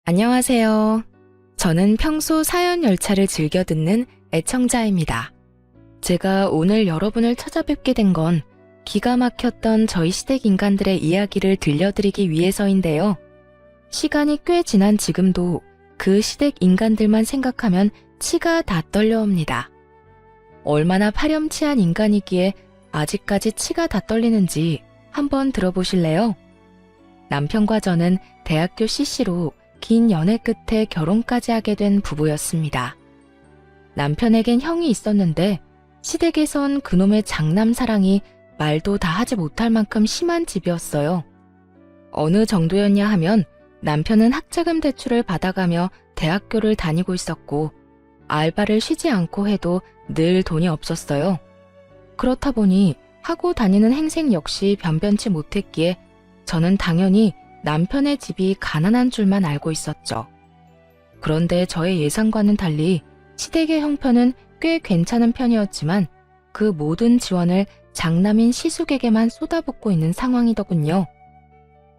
안녕하세요. 저는 평소 사연 열차를 즐겨 듣는 애청자입니다. 제가 오늘 여러분을 찾아뵙게 된 건 기가 막혔던 저희 시댁 인간들의 이야기를 들려드리기 위해서인데요. 시간이 꽤 지난 지금도 그 시댁 인간들만 생각하면 치가 다 떨려옵니다. 얼마나 파렴치한 인간이기에 아직까지 치가 다 떨리는지 한번 들어보실래요? 남편과 저는 대학교 CC로 긴 연애 끝에 결혼까지 하게 된 부부였습니다. 남편에겐 형이 있었는데 시댁에선 그놈의 장남 사랑이 말도 다 하지 못할 만큼 심한 집이었어요. 어느 정도였냐 하면 남편은 학자금 대출을 받아가며 대학교를 다니고 있었고 알바를 쉬지 않고 해도 늘 돈이 없었어요. 그렇다 보니 하고 다니는 행색 역시 변변치 못했기에 저는 당연히 남편의 집이 가난한 줄만 알고 있었죠. 그런데 저의 예상과는 달리 시댁의 형편은 꽤 괜찮은 편이었지만 그 모든 지원을 장남인 시숙에게만 쏟아붓고 있는 상황이더군요.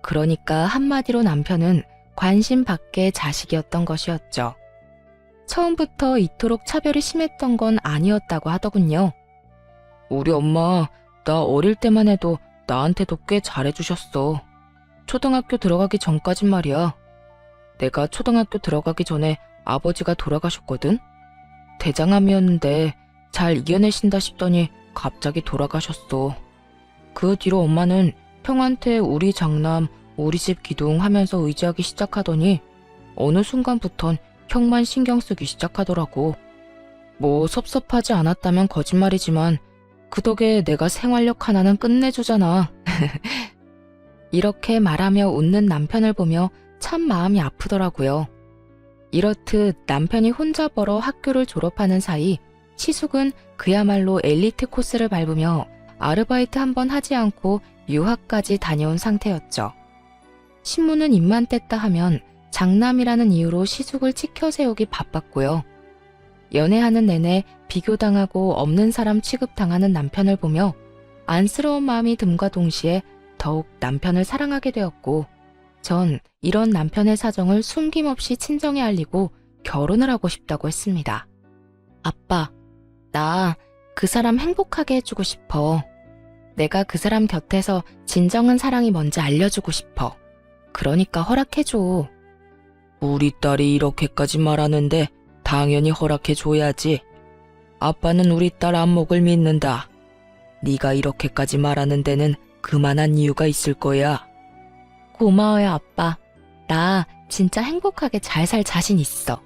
그러니까 한마디로 남편은 관심 밖의 자식이었던 것이었죠. 처음부터 이토록 차별이 심했던 건 아니었다고 하더군요. 우리 엄마, 나 어릴 때만 해도 나한테도 꽤 잘해주셨어. 초등학교 들어가기 전까진 말이야. 내가 초등학교 들어가기 전에 아버지가 돌아가셨거든? 대장암이었는데 잘 이겨내신다 싶더니 갑자기 돌아가셨어. 그 뒤로 엄마는 형한테 우리 장남, 우리 집 기둥 하면서 의지하기 시작하더니 어느 순간부턴 형만 신경 쓰기 시작하더라고. 뭐 섭섭하지 않았다면 거짓말이지만 그 덕에 내가 생활력 하나는 끝내주잖아. 이렇게 말하며 웃는 남편을 보며 참 마음이 아프더라고요. 이렇듯 남편이 혼자 벌어 학교를 졸업하는 사이 시숙은 그야말로 엘리트 코스를 밟으며 아르바이트 한 번 하지 않고 유학까지 다녀온 상태였죠. 신문은 입만 뗐다 하면 장남이라는 이유로 시숙을 치켜세우기 바빴고요. 연애하는 내내 비교당하고 없는 사람 취급당하는 남편을 보며 안쓰러운 마음이 듦과 동시에 더욱 남편을 사랑하게 되었고 전 이런 남편의 사정을 숨김없이 친정에 알리고 결혼을 하고 싶다고 했습니다. 아빠, 나 그 사람 행복하게 해주고 싶어. 내가 그 사람 곁에서 진정한 사랑이 뭔지 알려주고 싶어. 그러니까 허락해줘. 우리 딸이 이렇게까지 말하는데 당연히 허락해줘야지. 아빠는 우리 딸 안목을 믿는다. 네가 이렇게까지 말하는 데는 그만한 이유가 있을 거야. 고마워요, 아빠. 나 진짜 행복하게 잘 살 자신 있어.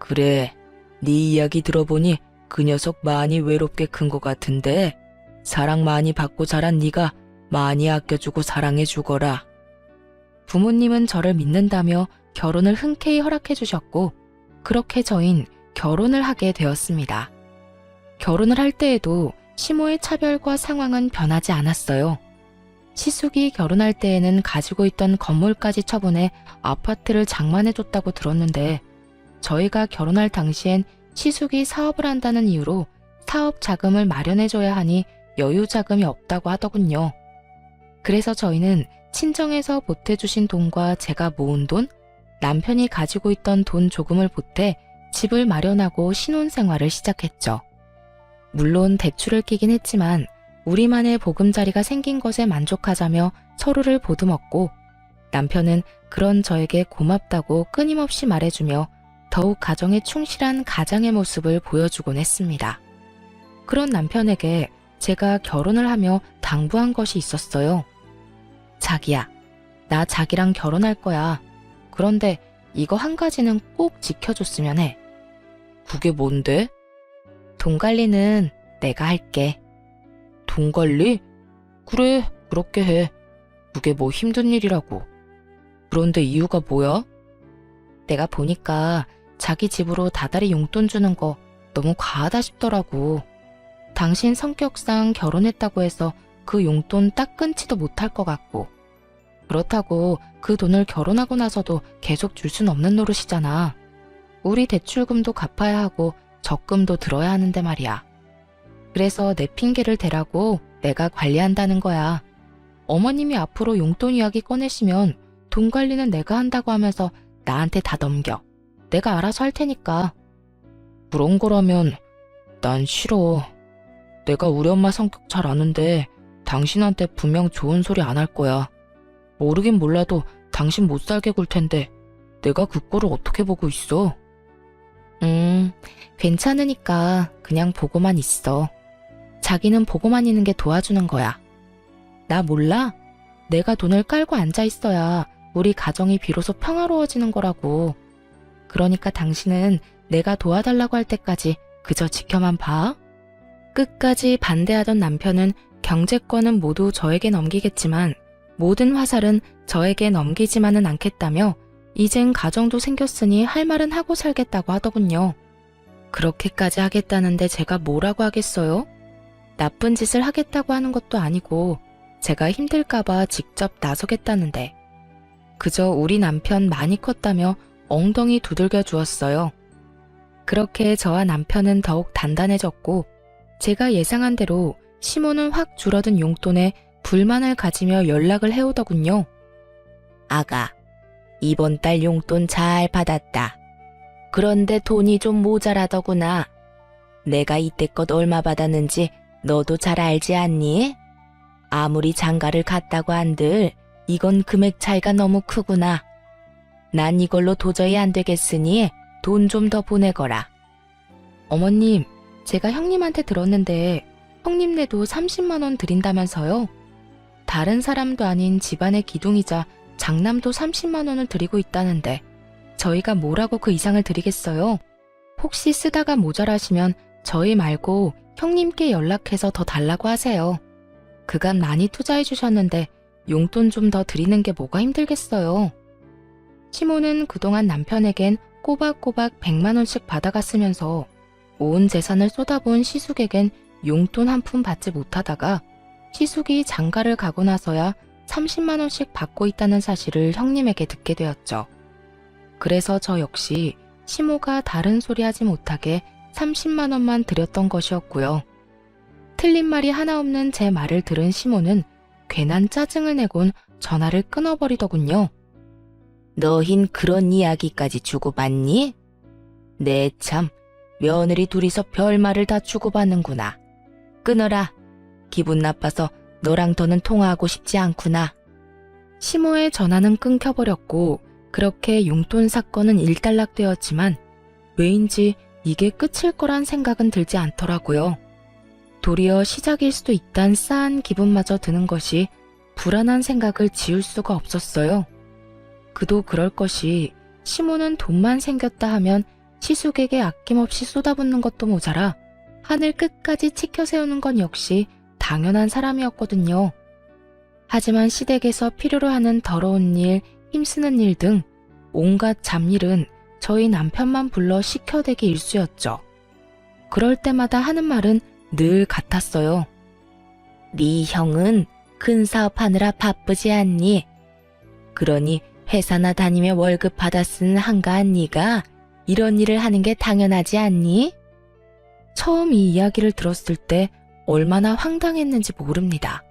그래, 네 이야기 들어보니 그 녀석 많이 외롭게 큰 것 같은데 사랑 많이 받고 자란 네가 많이 아껴주고 사랑해주거라. 부모님은 저를 믿는다며 결혼을 흔쾌히 허락해주셨고 그렇게 저흰 결혼을 하게 되었습니다. 결혼을 할 때에도 시모의 차별과 상황은 변하지 않았어요. 시숙이 결혼할 때에는 가지고 있던 건물까지 처분해 아파트를 장만해줬다고 들었는데 저희가 결혼할 당시엔 시숙이 사업을 한다는 이유로 사업 자금을 마련해줘야 하니 여유 자금이 없다고 하더군요. 그래서 저희는 친정에서 보태주신 돈과 제가 모은 돈, 남편이 가지고 있던 돈 조금을 보태 집을 마련하고 신혼생활을 시작했죠. 물론 대출을 끼긴 했지만 우리만의 보금자리가 생긴 것에 만족하자며 서로를 보듬었고 남편은 그런 저에게 고맙다고 끊임없이 말해주며 더욱 가정에 충실한 가장의 모습을 보여주곤 했습니다. 그런 남편에게 제가 결혼을 하며 당부한 것이 있었어요. 자기야, 나 자기랑 결혼할 거야. 그런데 이거 한 가지는 꼭 지켜줬으면 해. 그게 뭔데? 돈 관리는 내가 할게. 돈 관리? 그래, 그렇게 해. 그게 뭐 힘든 일이라고. 그런데 이유가 뭐야? 내가 보니까 자기 집으로 다달이 용돈 주는 거 너무 과하다 싶더라고. 당신 성격상 결혼했다고 해서 그 용돈 딱 끊지도 못할 것 같고. 그렇다고 그 돈을 결혼하고 나서도 계속 줄 순 없는 노릇이잖아. 우리 대출금도 갚아야 하고 적금도 들어야 하는데 말이야. 그래서 내 핑계를 대라고 내가 관리한다는 거야. 어머님이 앞으로 용돈 이야기 꺼내시면 돈 관리는 내가 한다고 하면서 나한테 다 넘겨. 내가 알아서 할 테니까. 그런 거라면 난 싫어. 내가 우리 엄마 성격 잘 아는데 당신한테 분명 좋은 소리 안 할 거야. 모르긴 몰라도 당신 못 살게 굴 텐데 내가 그 꼴을 어떻게 보고 있어? 괜찮으니까 그냥 보고만 있어. 자기는 보고만 있는 게 도와주는 거야. 나 몰라? 내가 돈을 깔고 앉아 있어야 우리 가정이 비로소 평화로워지는 거라고. 그러니까 당신은 내가 도와달라고 할 때까지 그저 지켜만 봐. 끝까지 반대하던 남편은 경제권은 모두 저에게 넘기겠지만 모든 화살은 저에게 넘기지만은 않겠다며 이젠 가정도 생겼으니 할 말은 하고 살겠다고 하더군요. 그렇게까지 하겠다는데 제가 뭐라고 하겠어요? 나쁜 짓을 하겠다고 하는 것도 아니고 제가 힘들까봐 직접 나서겠다는데 그저 우리 남편 많이 컸다며 엉덩이 두들겨 주었어요. 그렇게 저와 남편은 더욱 단단해졌고 제가 예상한 대로 시모는 확 줄어든 용돈에 불만을 가지며 연락을 해오더군요. 아가, 이번 달 용돈 잘 받았다. 그런데 돈이 좀 모자라더구나. 내가 이때껏 얼마 받았는지 너도 잘 알지 않니? 아무리 장가를 갔다고 한들 이건 금액 차이가 너무 크구나. 난 이걸로 도저히 안 되겠으니 돈 좀 더 보내거라. 어머님, 제가 형님한테 들었는데 형님네도 30만 원 드린다면서요? 다른 사람도 아닌 집안의 기둥이자 장남도 30만 원을 드리고 있다는데 저희가 뭐라고 그 이상을 드리겠어요? 혹시 쓰다가 모자라시면 저희 말고 형님께 연락해서 더 달라고 하세요. 그간 많이 투자해 주셨는데 용돈 좀 더 드리는 게 뭐가 힘들겠어요. 시모는 그동안 남편에겐 꼬박꼬박 100만 원씩 받아갔으면서 온 재산을 쏟아부은 시숙에겐 용돈 한 푼 받지 못하다가 시숙이 장가를 가고 나서야 30만 원씩 받고 있다는 사실을 형님에게 듣게 되었죠. 그래서 저 역시 시모가 다른 소리 하지 못하게 30만 원만 드렸던 것이었고요. 틀린 말이 하나 없는 제 말을 들은 시모는 괜한 짜증을 내곤 전화를 끊어버리더군요. 너흰 그런 이야기까지 주고받니? 네 참, 며느리 둘이서 별말을 다 주고받는구나. 끊어라. 기분 나빠서 너랑 더는 통화하고 싶지 않구나. 시모의 전화는 끊겨버렸고 그렇게 용돈 사건은 일단락되었지만 왜인지 이게 끝일 거란 생각은 들지 않더라고요. 도리어 시작일 수도 있단 싸한 기분마저 드는 것이 불안한 생각을 지울 수가 없었어요. 그도 그럴 것이 시모는 돈만 생겼다 하면 시숙에게 아낌없이 쏟아붓는 것도 모자라 하늘 끝까지 치켜세우는 건 역시 당연한 사람이었거든요. 하지만 시댁에서 필요로 하는 더러운 일, 힘쓰는 일 등 온갖 잡일은 저희 남편만 불러 시켜대기 일쑤였죠. 그럴 때마다 하는 말은 늘 같았어요. 네 형은 큰 사업하느라 바쁘지 않니? 그러니 회사나 다니며 월급 받아 쓰는 한가한 네가 이런 일을 하는 게 당연하지 않니? 처음 이 이야기를 들었을 때 얼마나 황당했는지 모릅니다.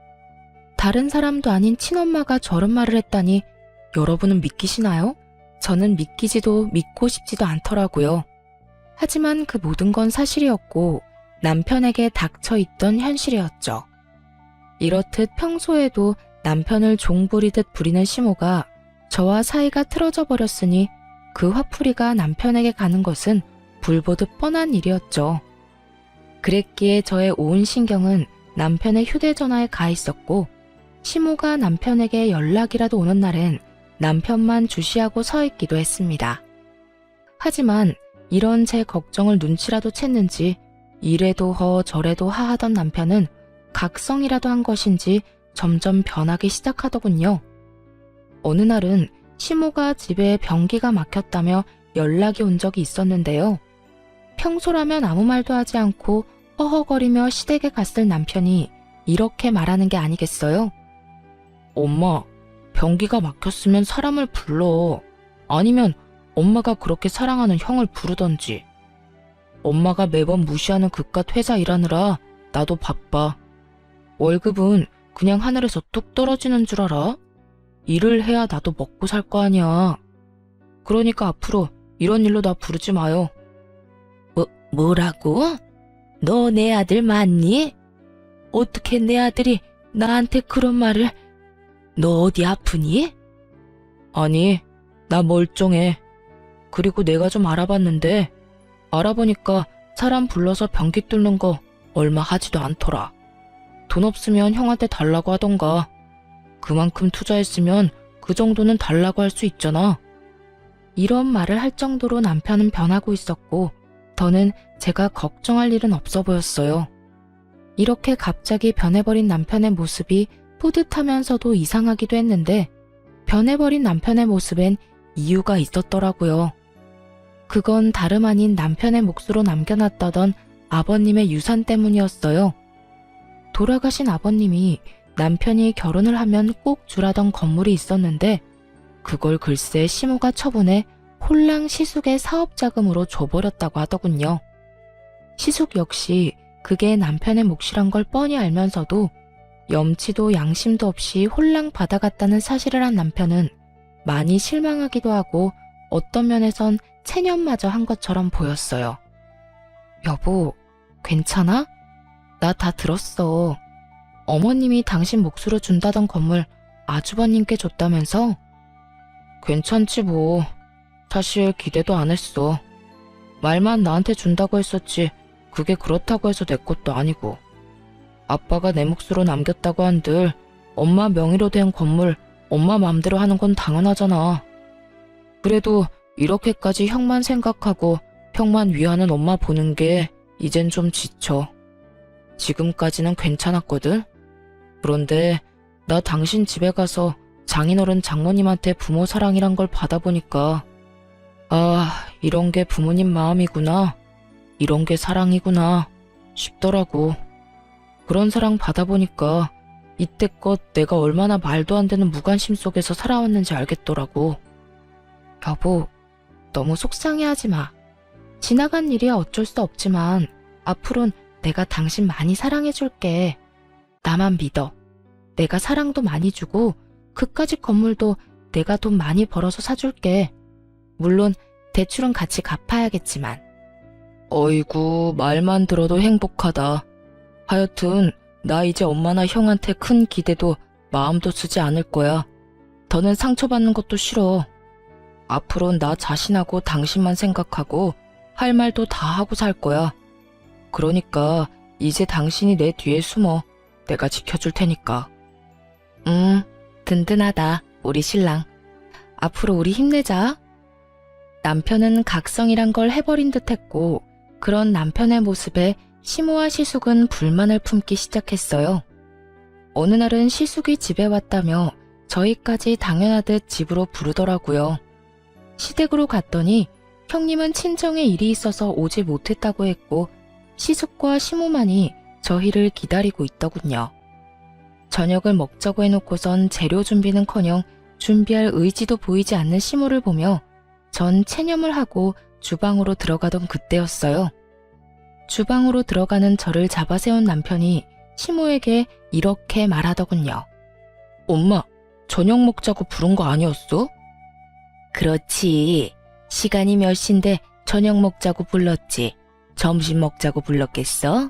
다른 사람도 아닌 친엄마가 저런 말을 했다니 여러분은 믿기시나요? 저는 믿기지도 믿고 싶지도 않더라고요. 하지만 그 모든 건 사실이었고 남편에게 닥쳐있던 현실이었죠. 이렇듯 평소에도 남편을 종부리듯 부리는 시모가 저와 사이가 틀어져 버렸으니 그 화풀이가 남편에게 가는 것은 불보듯 뻔한 일이었죠. 그랬기에 저의 온 신경은 남편의 휴대전화에 가 있었고 시모가 남편에게 연락이라도 오는 날엔 남편만 주시하고 서 있기도 했습니다. 하지만 이런 제 걱정을 눈치라도 챘는지 이래도 허 저래도 하하던 남편은 각성이라도 한 것인지 점점 변하기 시작하더군요. 어느 날은 시모가 집에 변기가 막혔다며 연락이 온 적이 있었는데요. 평소라면 아무 말도 하지 않고 허허거리며 시댁에 갔을 남편이 이렇게 말하는 게 아니겠어요? 엄마, 변기가 막혔으면 사람을 불러. 아니면 엄마가 그렇게 사랑하는 형을 부르던지. 엄마가 매번 무시하는 그깟 회사 일하느라 나도 바빠. 월급은 그냥 하늘에서 뚝 떨어지는 줄 알아? 일을 해야 나도 먹고 살 거 아니야. 그러니까 앞으로 이런 일로 나 부르지 마요. 뭐라고? 너 내 아들 맞니? 어떻게 내 아들이 나한테 그런 말을... 너 어디 아프니? 아니, 나 멀쩡해. 그리고 내가 좀 알아봤는데 알아보니까 사람 불러서 변기 뚫는 거 얼마 하지도 않더라. 돈 없으면 형한테 달라고 하던가. 그만큼 투자했으면 그 정도는 달라고 할 수 있잖아. 이런 말을 할 정도로 남편은 변하고 있었고 더는 제가 걱정할 일은 없어 보였어요. 이렇게 갑자기 변해버린 남편의 모습이 뿌듯하면서도 이상하기도 했는데 변해버린 남편의 모습엔 이유가 있었더라고요. 그건 다름 아닌 남편의 몫으로 남겨놨다던 아버님의 유산 때문이었어요. 돌아가신 아버님이 남편이 결혼을 하면 꼭 주라던 건물이 있었는데 그걸 글쎄 시모가 처분해 홀랑 시숙의 사업자금으로 줘버렸다고 하더군요. 시숙 역시 그게 남편의 몫이란 걸 뻔히 알면서도 염치도 양심도 없이 홀랑 받아갔다는 사실을 한 남편은 많이 실망하기도 하고 어떤 면에선 체념마저 한 것처럼 보였어요. 여보, 괜찮아? 나 다 들었어. 어머님이 당신 몫으로 준다던 건물 아주버님께 줬다면서? 괜찮지 뭐. 사실 기대도 안 했어. 말만 나한테 준다고 했었지 그게 그렇다고 해서 내 것도 아니고. 아빠가 내 몫으로 남겼다고 한들 엄마 명의로 된 건물 엄마 맘대로 하는 건 당연하잖아. 그래도 이렇게까지 형만 생각하고 형만 위하는 엄마 보는 게 이젠 좀 지쳐. 지금까지는 괜찮았거든. 그런데 나 당신 집에 가서 장인어른 장모님한테 부모 사랑이란 걸 받아보니까 아, 이런 게 부모님 마음이구나. 이런 게 사랑이구나 싶더라고. 그런 사랑 받아보니까 이때껏 내가 얼마나 말도 안 되는 무관심 속에서 살아왔는지 알겠더라고. 여보, 너무 속상해하지 마. 지나간 일이야 어쩔 수 없지만 앞으론 내가 당신 많이 사랑해줄게. 나만 믿어. 내가 사랑도 많이 주고 그까짓 건물도 내가 돈 많이 벌어서 사줄게. 물론 대출은 같이 갚아야겠지만. 어이구, 말만 들어도 행복하다. 하여튼 나 이제 엄마나 형한테 큰 기대도 마음도 쓰지 않을 거야. 더는 상처받는 것도 싫어. 앞으로는 나 자신하고 당신만 생각하고 할 말도 다 하고 살 거야. 그러니까 이제 당신이 내 뒤에 숨어. 내가 지켜줄 테니까. 든든하다, 우리 신랑. 앞으로 우리 힘내자. 남편은 각성이란 걸 해버린 듯 했고 그런 남편의 모습에 시모와 시숙은 불만을 품기 시작했어요. 어느 날은 시숙이 집에 왔다며 저희까지 당연하듯 집으로 부르더라고요. 시댁으로 갔더니 형님은 친정에 일이 있어서 오지 못했다고 했고 시숙과 시모만이 저희를 기다리고 있더군요. 저녁을 먹자고 해놓고선 재료 준비는커녕 준비할 의지도 보이지 않는 시모를 보며 전 체념을 하고 주방으로 들어가던 그때였어요. 주방으로 들어가는 저를 잡아세운 남편이 시모에게 이렇게 말하더군요. 엄마, 저녁 먹자고 부른 거 아니었어? 그렇지. 시간이 몇 시인데 저녁 먹자고 불렀지. 점심 먹자고 불렀겠어?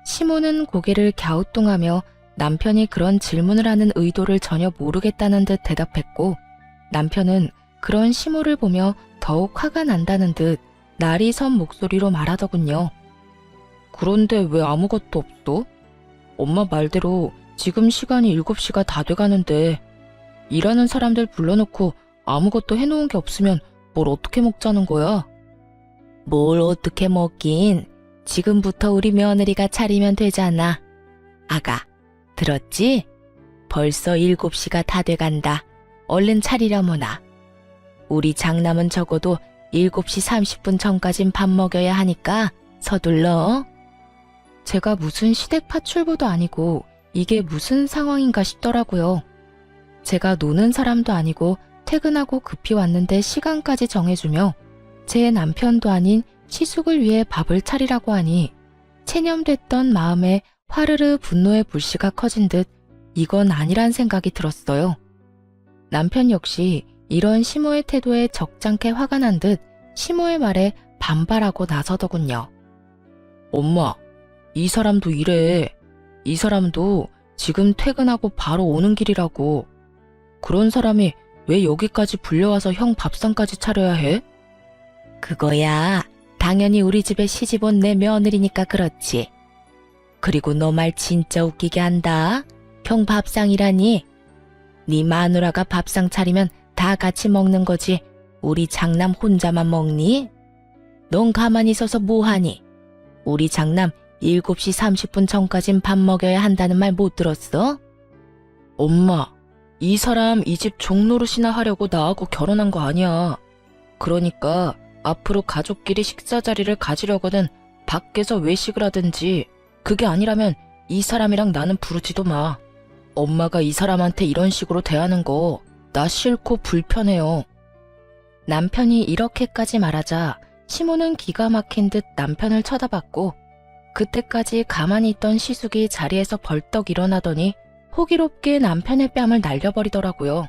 시모는 고개를 갸우뚱하며 남편이 그런 질문을 하는 의도를 전혀 모르겠다는 듯 대답했고 남편은 그런 시모를 보며 더욱 화가 난다는 듯 날이 선 목소리로 말하더군요. 그런데 왜 아무것도 없어? 엄마 말대로 지금 시간이 7시가 다 돼가는데 일하는 사람들 불러놓고 아무것도 해놓은 게 없으면 뭘 어떻게 먹자는 거야? 뭘 어떻게 먹긴. 지금부터 우리 며느리가 차리면 되잖아. 아가, 들었지? 벌써 7시가 다 돼간다. 얼른 차리려무나. 우리 장남은 적어도 7시 30분 전까진 밥 먹여야 하니까 서둘러. 제가 무슨 시댁 파출부도 아니고 이게 무슨 상황인가 싶더라고요. 제가 노는 사람도 아니고 퇴근하고 급히 왔는데 시간까지 정해주며 제 남편도 아닌 시숙을 위해 밥을 차리라고 하니 체념됐던 마음에 화르르 분노의 불씨가 커진 듯 이건 아니란 생각이 들었어요. 남편 역시 이런 시모의 태도에 적잖게 화가 난 듯 시모의 말에 반발하고 나서더군요. 엄마, 이 사람도 이래. 이 사람도 지금 퇴근하고 바로 오는 길이라고. 그런 사람이 왜 여기까지 불려와서 형 밥상까지 차려야 해? 그거야, 당연히 우리 집에 시집 온 내 며느리니까 그렇지. 그리고 너 말 진짜 웃기게 한다. 형 밥상이라니. 네 마누라가 밥상 차리면 다 같이 먹는 거지. 우리 장남 혼자만 먹니? 넌 가만히 있어서 뭐하니? 우리 장남 7시 30분 전까진 밥 먹여야 한다는 말 못 들었어? 엄마, 이 사람 이 집 종노릇이나 하려고 나하고 결혼한 거 아니야. 그러니까 앞으로 가족끼리 식사 자리를 가지려거든 밖에서 외식을 하든지, 그게 아니라면 이 사람이랑 나는 부르지도 마. 엄마가 이 사람한테 이런 식으로 대하는 거 나 싫고 불편해요. 남편이 이렇게까지 말하자 시모는 기가 막힌 듯 남편을 쳐다봤고, 그때까지 가만히 있던 시숙이 자리에서 벌떡 일어나더니 호기롭게 남편의 뺨을 날려버리더라고요.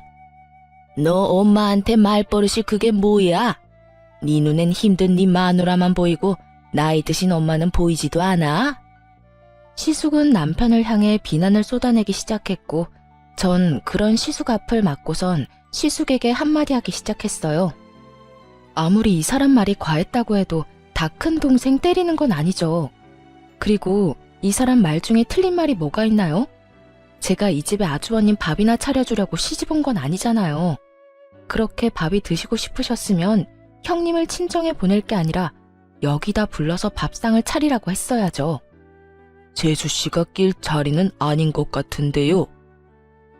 너 엄마한테 말버릇이 그게 뭐야? 네 눈엔 힘든 네 마누라만 보이고 나이 드신 엄마는 보이지도 않아? 시숙은 남편을 향해 비난을 쏟아내기 시작했고, 전 그런 시숙 앞을 막고선 시숙에게 한마디 하기 시작했어요. 아무리 이 사람 말이 과했다고 해도 다 큰 동생 때리는 건 아니죠. 그리고 이 사람 말 중에 틀린 말이 뭐가 있나요? 제가 이 집에 아주버님 밥이나 차려주려고 시집 온 건 아니잖아요. 그렇게 밥이 드시고 싶으셨으면 형님을 친정에 보낼 게 아니라 여기다 불러서 밥상을 차리라고 했어야죠. 재수씨가 낄 자리는 아닌 것 같은데요.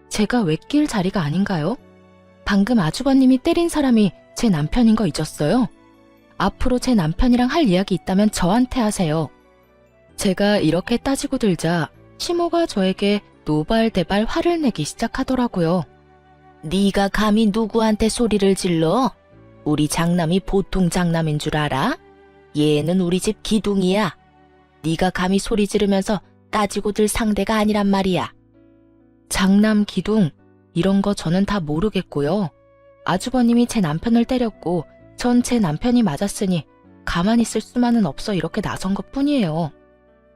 제가 왜 낄 자리가 아닌가요? 방금 아주버님이 때린 사람이 제 남편인 거 잊었어요? 앞으로 제 남편이랑 할 이야기 있다면 저한테 하세요. 제가 이렇게 따지고 들자 시모가 저에게 노발대발 화를 내기 시작하더라고요. 네가 감히 누구한테 소리를 질러? 우리 장남이 보통 장남인 줄 알아? 얘는 우리 집 기둥이야. 네가 감히 소리 지르면서 따지고 들 상대가 아니란 말이야. 장남 기둥, 이런 거 저는 다 모르겠고요. 아주버님이 제 남편을 때렸고 전 제 남편이 맞았으니 가만히 있을 수만은 없어 이렇게 나선 것뿐이에요.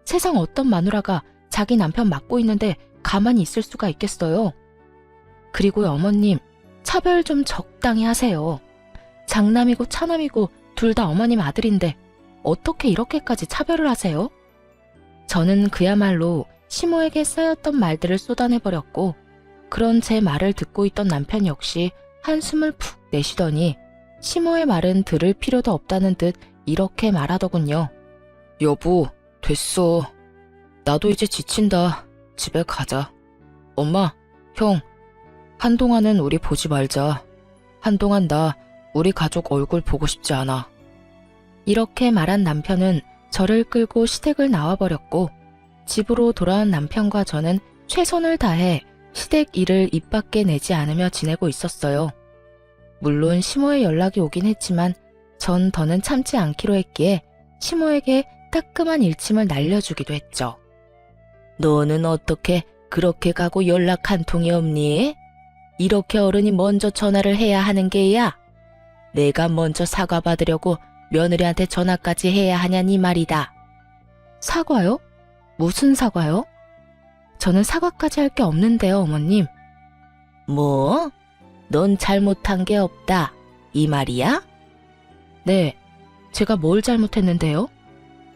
세상 어떤 마누라가 자기 남편 맞고 있는데 가만히 있을 수가 있겠어요. 그리고 어머님, 차별 좀 적당히 하세요. 장남이고 차남이고 둘 다 어머님 아들인데 어떻게 이렇게까지 차별을 하세요? 저는 그야말로 시모에게 쌓였던 말들을 쏟아내버렸고, 그런 제 말을 듣고 있던 남편 역시 한숨을 푹 내쉬더니 시모의 말은 들을 필요도 없다는 듯 이렇게 말하더군요. 여보, 됐어. 나도 이제 지친다. 집에 가자. 엄마, 형, 한동안은 우리 보지 말자. 한동안 나 우리 가족 얼굴 보고 싶지 않아. 이렇게 말한 남편은 저를 끌고 시댁을 나와버렸고, 집으로 돌아온 남편과 저는 최선을 다해 시댁 일을 입 밖에 내지 않으며 지내고 있었어요. 물론 시모의 연락이 오긴 했지만 전 더는 참지 않기로 했기에 시모에게 따끔한 일침을 날려주기도 했죠. 너는 어떻게 그렇게 가고 연락 한 통이 없니? 이렇게 어른이 먼저 전화를 해야 하는 게야. 내가 먼저 사과받으려고 며느리한테 전화까지 해야 하냐니 말이다. 사과요? 무슨 사과요? 저는 사과까지 할 게 없는데요, 어머님. 뭐? 넌 잘못한 게 없다, 이 말이야? 네, 제가 뭘 잘못했는데요?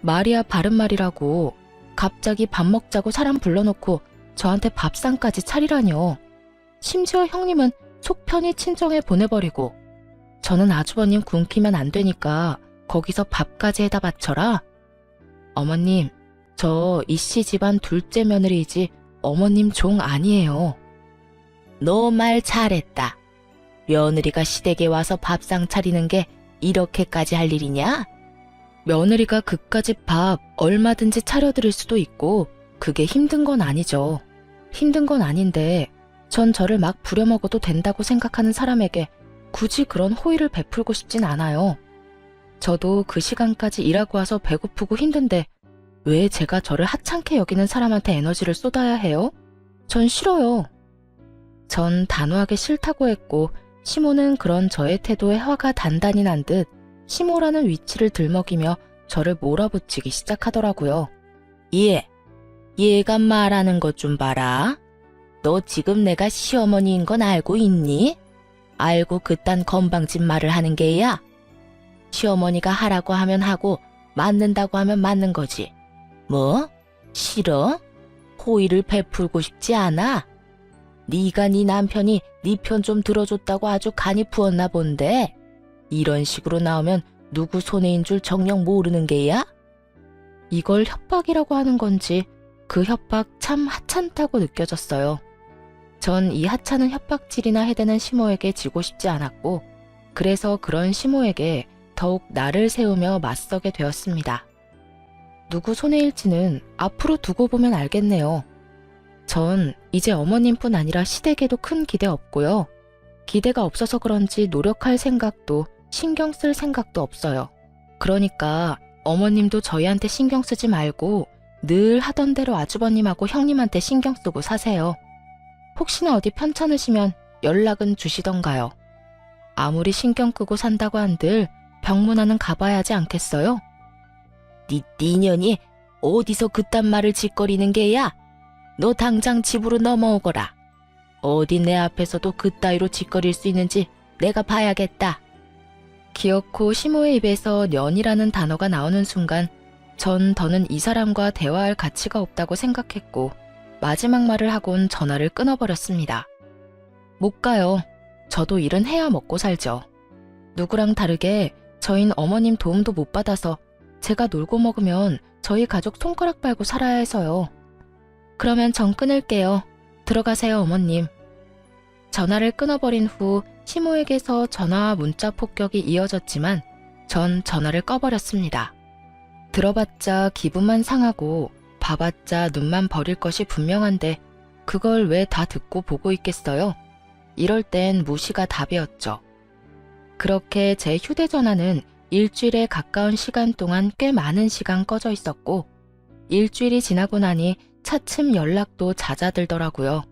말이야 바른 말이라고 갑자기 밥 먹자고 사람 불러놓고 저한테 밥상까지 차리라뇨. 심지어 형님은 속 편히 친정에 보내버리고 저는 아주버님 굶기면 안 되니까 거기서 밥까지 해다 바쳐라. 어머님, 저 이씨 집안 둘째 며느리이지 어머님 종 아니에요. 너 말 잘했다. 며느리가 시댁에 와서 밥상 차리는 게 이렇게까지 할 일이냐? 며느리가 그까짓 밥 얼마든지 차려드릴 수도 있고 그게 힘든 건 아니죠. 힘든 건 아닌데 전 저를 막 부려먹어도 된다고 생각하는 사람에게 굳이 그런 호의를 베풀고 싶진 않아요. 저도 그 시간까지 일하고 와서 배고프고 힘든데 왜 제가 저를 하찮게 여기는 사람한테 에너지를 쏟아야 해요? 전 싫어요. 전 단호하게 싫다고 했고 시모는 그런 저의 태도에 화가 단단히 난 듯 시모라는 위치를 들먹이며 저를 몰아붙이기 시작하더라고요. 얘가 말하는 것 좀 봐라. 너 지금 내가 시어머니인 건 알고 있니? 알고 그딴 건방진 말을 하는 게야? 시어머니가 하라고 하면 하고 맞는다고 하면 맞는 거지. 뭐? 싫어? 호의를 베풀고 싶지 않아? 네가 네 남편이 네 편 좀 들어줬다고 아주 간이 부었나 본데 이런 식으로 나오면 누구 손해인 줄 정녕 모르는 게야? 이걸 협박이라고 하는 건지 그 협박 참 하찮다고 느껴졌어요. 전 이 하찮은 협박질이나 해대는 시모에게 지고 싶지 않았고 그래서 그런 시모에게 더욱 나를 세우며 맞서게 되었습니다. 누구 손해일지는 앞으로 두고 보면 알겠네요. 전 이제 어머님뿐 아니라 시댁에도 큰 기대 없고요. 기대가 없어서 그런지 노력할 생각도 신경 쓸 생각도 없어요. 그러니까 어머님도 저희한테 신경 쓰지 말고 늘 하던 대로 아주버님하고 형님한테 신경 쓰고 사세요. 혹시나 어디 편찮으시면 연락은 주시던가요. 아무리 신경 끄고 산다고 한들 병문안은 가봐야 하지 않겠어요? 네 년이 어디서 그딴 말을 짓거리는 게야? 너 당장 집으로 넘어오거라. 어디 내 앞에서도 그따위로 짓거릴 수 있는지 내가 봐야겠다. 기어코 시모의 입에서 년이라는 단어가 나오는 순간 전 더는 이 사람과 대화할 가치가 없다고 생각했고 마지막 말을 하곤 전화를 끊어버렸습니다. 못 가요. 저도 일은 해야 먹고 살죠. 누구랑 다르게 저흰 어머님 도움도 못 받아서 제가 놀고 먹으면 저희 가족 손가락 빨고 살아야 해서요. 그러면 전 끊을게요. 들어가세요, 어머님. 전화를 끊어버린 후 시모에게서 전화와 문자 폭격이 이어졌지만 전 전화를 꺼버렸습니다. 들어봤자 기분만 상하고 봐봤자 눈만 버릴 것이 분명한데 그걸 왜 다 듣고 보고 있겠어요? 이럴 땐 무시가 답이었죠. 그렇게 제 휴대전화는 일주일에 가까운 시간 동안 꽤 많은 시간 꺼져 있었고 일주일이 지나고 나니 차츰 연락도 잦아들더라고요.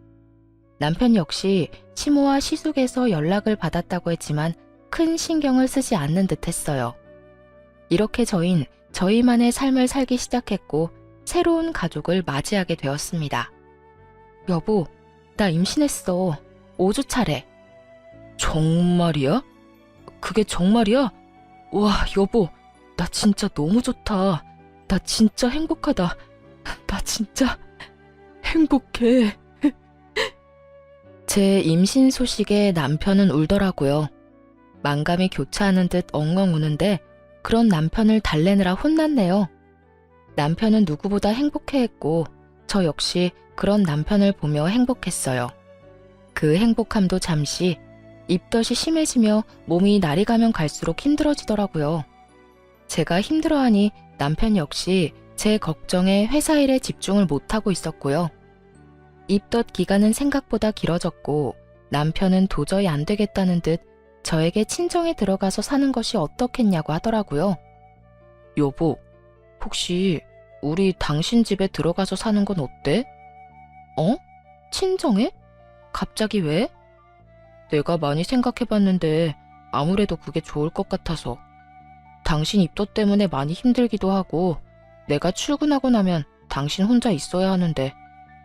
남편 역시 시모와 시숙에서 연락을 받았다고 했지만 큰 신경을 쓰지 않는 듯 했어요. 이렇게 저희만의 삶을 살기 시작했고 새로운 가족을 맞이하게 되었습니다. 여보, 나 임신했어. 5주 차래. 정말이야? 그게 정말이야? 와, 여보, 나 진짜 너무 좋다. 나 진짜 행복하다. 나 진짜 행복해. 제 임신 소식에 남편은 울더라고요. 만감이 교차하는 듯 엉엉 우는데 그런 남편을 달래느라 혼났네요. 남편은 누구보다 행복해했고 저 역시 그런 남편을 보며 행복했어요. 그 행복함도 잠시 입덧이 심해지며 몸이 날이 가면 갈수록 힘들어지더라고요. 제가 힘들어하니 남편 역시 제 걱정에 회사 일에 집중을 못하고 있었고요. 입덧 기간은 생각보다 길어졌고 남편은 도저히 안 되겠다는 듯 저에게 친정에 들어가서 사는 것이 어떻겠냐고 하더라고요. 여보, 혹시 우리 당신 집에 들어가서 사는 건 어때? 어? 친정에? 갑자기 왜? 내가 많이 생각해봤는데 아무래도 그게 좋을 것 같아서. 당신 입덧 때문에 많이 힘들기도 하고 내가 출근하고 나면 당신 혼자 있어야 하는데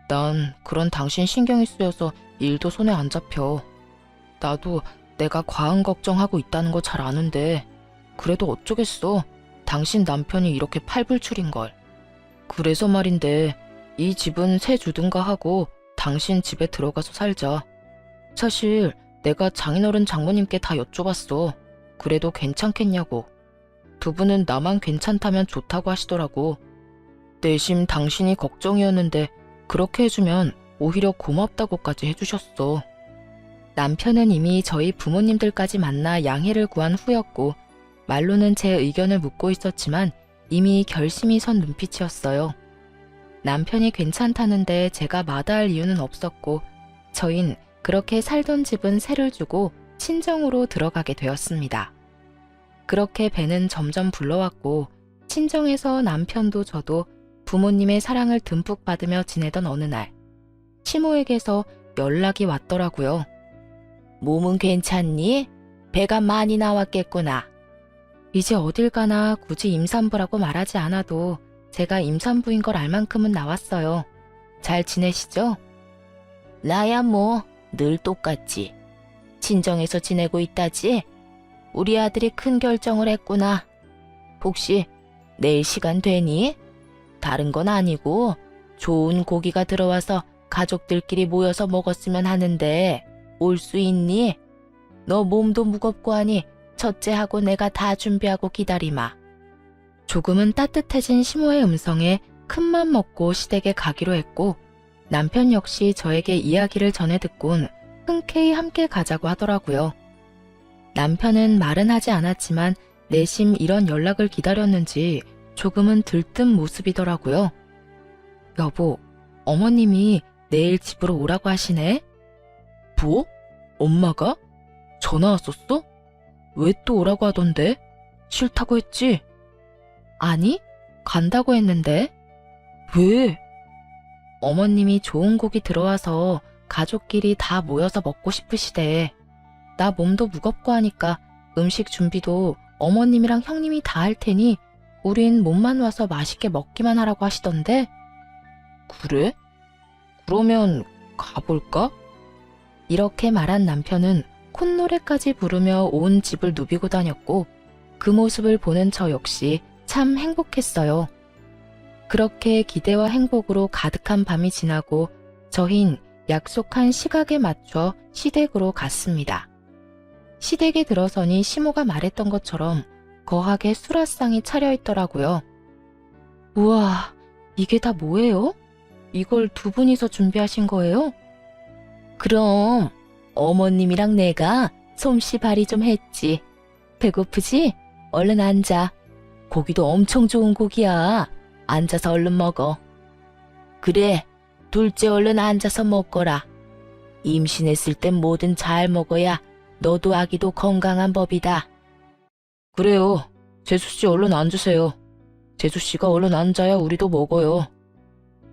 난 그런 당신 신경이 쓰여서 일도 손에 안 잡혀. 나도 내가 과한 걱정하고 있다는 거 잘 아는데 그래도 어쩌겠어. 당신 남편이 이렇게 팔불출인걸. 그래서 말인데 이 집은 새 주든가 하고 당신 집에 들어가서 살자. 사실 내가 장인어른 장모님께 다 여쭤봤어. 그래도 괜찮겠냐고. 두 분은 나만 괜찮다면 좋다고 하시더라고. 내심 당신이 걱정이었는데 그렇게 해주면 오히려 고맙다고까지 해주셨어. 남편은 이미 저희 부모님들까지 만나 양해를 구한 후였고 말로는 제 의견을 묻고 있었지만 이미 결심이 선 눈빛이었어요. 남편이 괜찮다는데 제가 마다할 이유는 없었고 저흰 그렇게 살던 집은 세를 주고 친정으로 들어가게 되었습니다. 그렇게 배는 점점 불러왔고 친정에서 남편도 저도 부모님의 사랑을 듬뿍 받으며 지내던 어느 날 시모에게서 연락이 왔더라고요. 몸은 괜찮니? 배가 많이 나왔겠구나. 이제 어딜 가나 굳이 임산부라고 말하지 않아도 제가 임산부인 걸 알 만큼은 나왔어요. 잘 지내시죠? 나야 뭐 늘 똑같지. 친정에서 지내고 있다지? 우리 아들이 큰 결정을 했구나. 혹시 내일 시간 되니? 다른 건 아니고 좋은 고기가 들어와서 가족들끼리 모여서 먹었으면 하는데 올 수 있니? 너 몸도 무겁고 하니 첫째하고 내가 다 준비하고 기다리마. 조금은 따뜻해진 시모의 음성에 큰맘 먹고 시댁에 가기로 했고 남편 역시 저에게 이야기를 전해 듣곤 흔쾌히 함께 가자고 하더라고요. 남편은 말은 하지 않았지만 내심 이런 연락을 기다렸는지 조금은 들뜬 모습이더라고요. 여보, 어머님이 내일 집으로 오라고 하시네? 뭐? 엄마가? 전화 왔었어? 왜 또 오라고 하던데? 싫다고 했지? 아니, 간다고 했는데. 왜? 어머님이 좋은 고기 들어와서 가족끼리 다 모여서 먹고 싶으시대. 나 몸도 무겁고 하니까 음식 준비도 어머님이랑 형님이 다 할 테니 우린 몸만 와서 맛있게 먹기만 하라고 하시던데. 그래? 그러면 가볼까? 이렇게 말한 남편은 콧노래까지 부르며 온 집을 누비고 다녔고 그 모습을 보는 저 역시 참 행복했어요. 그렇게 기대와 행복으로 가득한 밤이 지나고 저흰 약속한 시각에 맞춰 시댁으로 갔습니다. 시댁에 들어서니 시모가 말했던 것처럼 거하게 수라상이 차려있더라고요. 우와, 이게 다 뭐예요? 이걸 두 분이서 준비하신 거예요? 그럼 어머님이랑 내가 솜씨 발휘 좀 했지. 배고프지? 얼른 앉아. 고기도 엄청 좋은 고기야. 앉아서 얼른 먹어. 그래, 둘째 얼른 앉아서 먹거라. 임신했을 땐 뭐든 잘 먹어야 너도 아기도 건강한 법이다. 그래요. 재수씨 얼른 앉으세요. 재수씨가 얼른 앉아야 우리도 먹어요.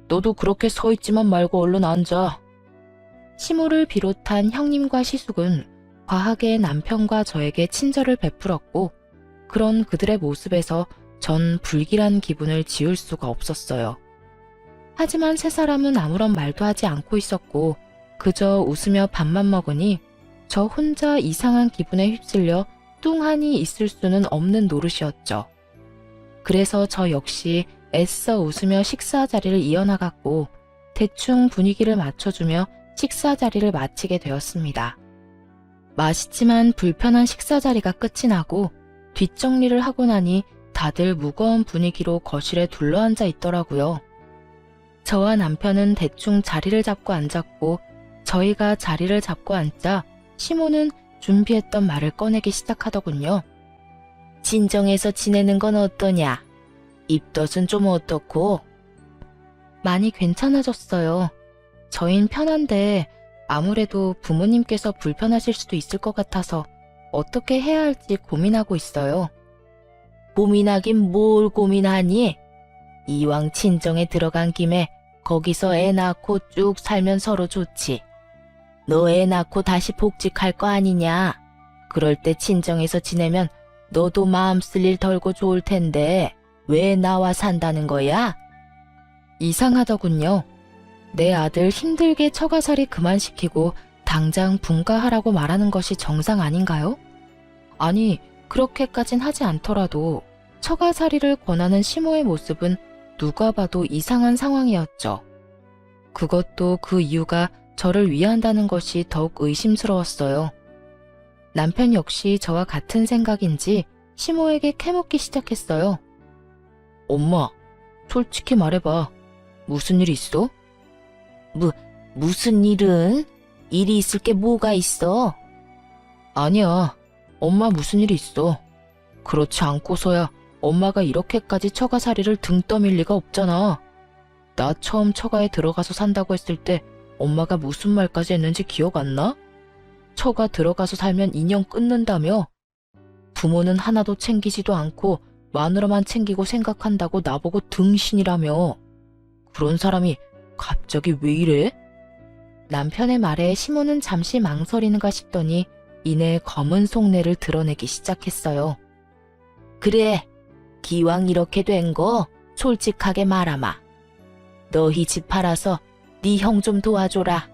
너도 그렇게 서 있지만 말고 얼른 앉아. 시모를 비롯한 형님과 시숙은 과하게 남편과 저에게 친절을 베풀었고 그런 그들의 모습에서 전 불길한 기분을 지울 수가 없었어요. 하지만 세 사람은 아무런 말도 하지 않고 있었고 그저 웃으며 밥만 먹으니 저 혼자 이상한 기분에 휩쓸려 뚱하니 있을 수는 없는 노릇이었죠. 그래서 저 역시 애써 웃으며 식사 자리를 이어나갔고 대충 분위기를 맞춰주며 식사 자리를 마치게 되었습니다. 맛있지만 불편한 식사 자리가 끝이 나고 뒷정리를 하고 나니 다들 무거운 분위기로 거실에 둘러앉아 있더라고요. 저와 남편은 대충 자리를 잡고 앉았고 저희가 자리를 잡고 앉자 시모는 준비했던 말을 꺼내기 시작하더군요. 친정에서 지내는 건 어떠냐? 입덧은 좀 어떻고? 많이 괜찮아졌어요. 저흰 편한데 아무래도 부모님께서 불편하실 수도 있을 것 같아서 어떻게 해야 할지 고민하고 있어요. 고민하긴 뭘 고민하니? 이왕 친정에 들어간 김에 거기서 애 낳고 쭉 살면 서로 좋지. 너 애 낳고 다시 복직할 거 아니냐? 그럴 때 친정에서 지내면 너도 마음 쓸 일 덜고 좋을 텐데 왜 나와 산다는 거야? 이상하더군요. 내 아들 힘들게 처가살이 그만시키고 당장 분가하라고 말하는 것이 정상 아닌가요? 아니, 그렇게까진 하지 않더라도 처가살이를 권하는 시모의 모습은 누가 봐도 이상한 상황이었죠. 그것도 그 이유가 저를 위한다는 것이 더욱 의심스러웠어요. 남편 역시 저와 같은 생각인지 시모에게 캐묻기 시작했어요. 엄마, 솔직히 말해봐. 무슨 일 있어? 무슨 일은? 일이 있을 게 뭐가 있어? 아니야. 엄마 무슨 일이 있어. 그렇지 않고서야 엄마가 이렇게까지 처가살이를 등 떠밀 리가 없잖아. 나 처음 처가에 들어가서 산다고 했을 때 엄마가 무슨 말까지 했는지 기억 안 나? 처가 들어가서 살면 인연 끊는다며? 부모는 하나도 챙기지도 않고 마누라만 챙기고 생각한다고 나보고 등신이라며. 그런 사람이 갑자기 왜 이래? 남편의 말에 시모는 잠시 망설이는가 싶더니 이내 검은 속내를 드러내기 시작했어요. 그래, 기왕 이렇게 된 거 솔직하게 말하마. 너희 집 팔아서 네 형 좀 도와줘라.